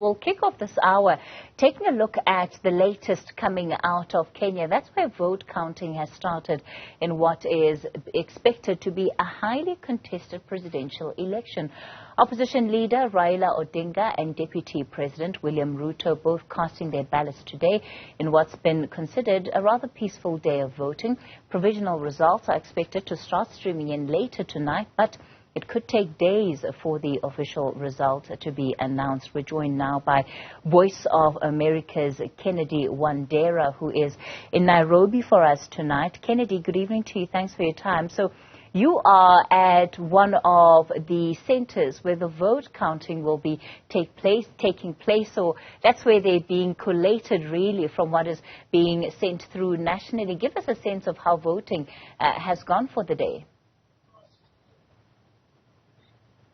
We'll kick off this hour taking a look at the latest coming out of Kenya. That's where vote counting has started in what is expected to be a highly contested presidential election. Opposition leader Raila Odinga and Deputy President William Ruto both casting their ballots today in what's been considered a rather peaceful day of voting. Provisional results are expected to start streaming in later tonight, but it could take days for the official result to be announced. We're joined now by Voice of America's Kennedy Wandera, who is in Nairobi for us tonight. Kennedy, good evening to you. Thanks for your time. So you are at one of the centers where the vote counting will be taking place, or that's where they're being collated really from what is being sent through nationally. Give us a sense of how voting has gone for the day.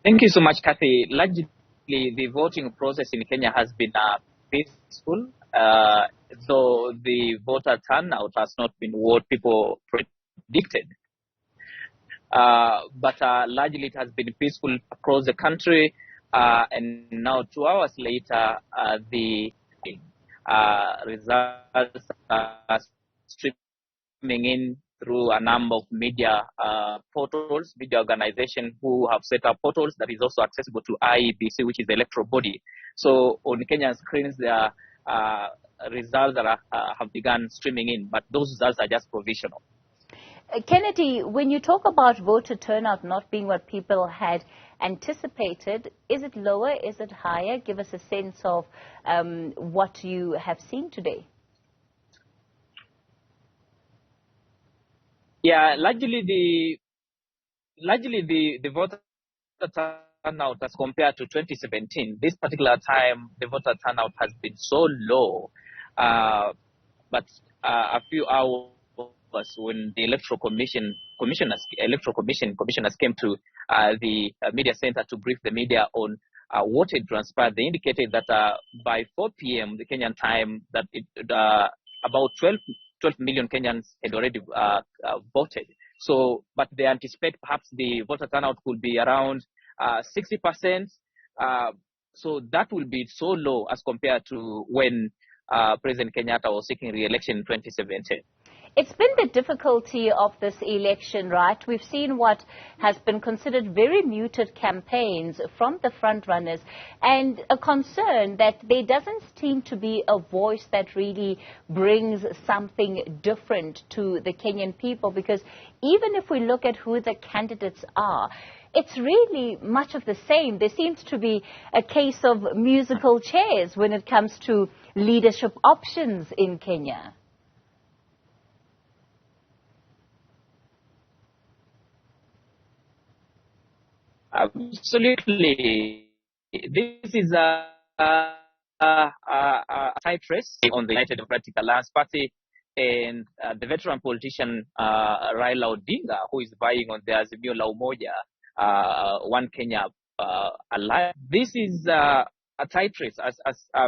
Thank you so much, Kathy. Largely, the voting process in Kenya has been peaceful, though the voter turnout has not been what people predicted. But largely it has been peaceful across the country, and now 2 hours later, the results are streaming in through a number of media portals, media organizations who have set up portals that is also accessible to IEBC, which is the electoral body. So on Kenyan screens, there are results that have begun streaming in, but those results are just provisional. Kennedy, when you talk about voter turnout not being what people had anticipated, is it lower, is it higher? Give us a sense of what you have seen today. Yeah, largely the voter turnout as compared to 2017, this particular time the voter turnout has been so low, but a few hours when the electoral commissioners came to the media center to brief the media on what had transpired, they indicated that by 4 p.m. the Kenyan time that about 12 million Kenyans had already voted. So, but they anticipate perhaps the voter turnout could be around 60%. So that will be so low as compared to when President Kenyatta was seeking re-election in 2017. It's been the difficulty of this election, right? We've seen what has been considered very muted campaigns from the front runners and a concern that there doesn't seem to be a voice that really brings something different to the Kenyan people, because even if we look at who the candidates are, it's really much of the same. There seems to be a case of musical chairs when it comes to leadership options in Kenya. Absolutely. This is a tight race on the United Democratic Alliance Party and the veteran politician Raila Odinga, who is vying on the Azimio la Umoja, One Kenya alliance. This is a tight race, as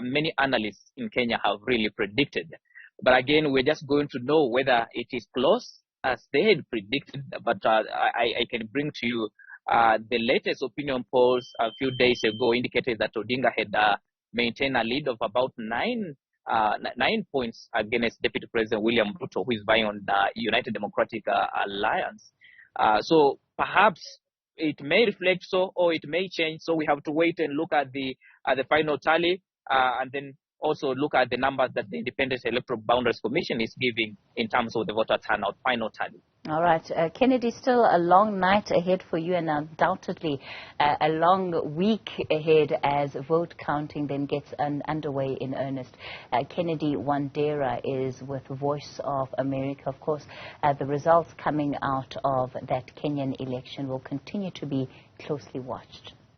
many analysts in Kenya have really predicted. But again, we're just going to know whether it is close as they had predicted. But I can bring to you the latest opinion polls a few days ago indicated that Odinga had maintained a lead of about 9 points against Deputy President William Ruto, who is vying on the United Democratic Alliance. So perhaps it may reflect so, or it may change. So we have to wait and look at the final tally, and then also look at the numbers that the Independent Electoral Boundaries Commission is giving in terms of the voter turnout final tally. All right. Kennedy, still a long night ahead for you, and undoubtedly a long week ahead as vote counting then gets underway in earnest. Kennedy Wandera is with Voice of America. Of course, the results coming out of that Kenyan election will continue to be closely watched.